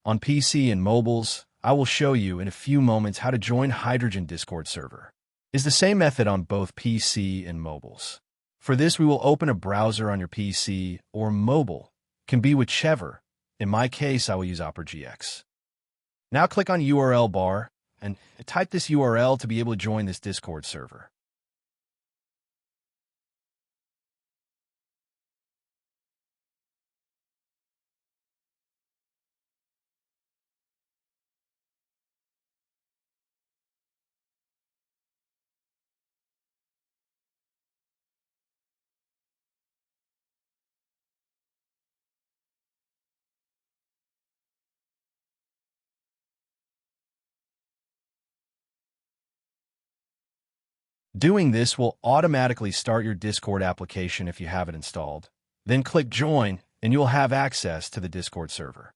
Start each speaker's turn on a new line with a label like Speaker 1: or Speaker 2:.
Speaker 1: On PC and mobiles, I will show you in a few moments how to join Hydrogen Discord server. It's the same method on both PC and mobiles. For this, we will open a browser on your PC or mobile. Can be whichever. In my case, I will use Opera GX. Now click on URL bar and type this URL to be able to join this Discord server. Doing this will automatically start your Discord application if you have it installed. Then click Join, and you will have access to the Discord server.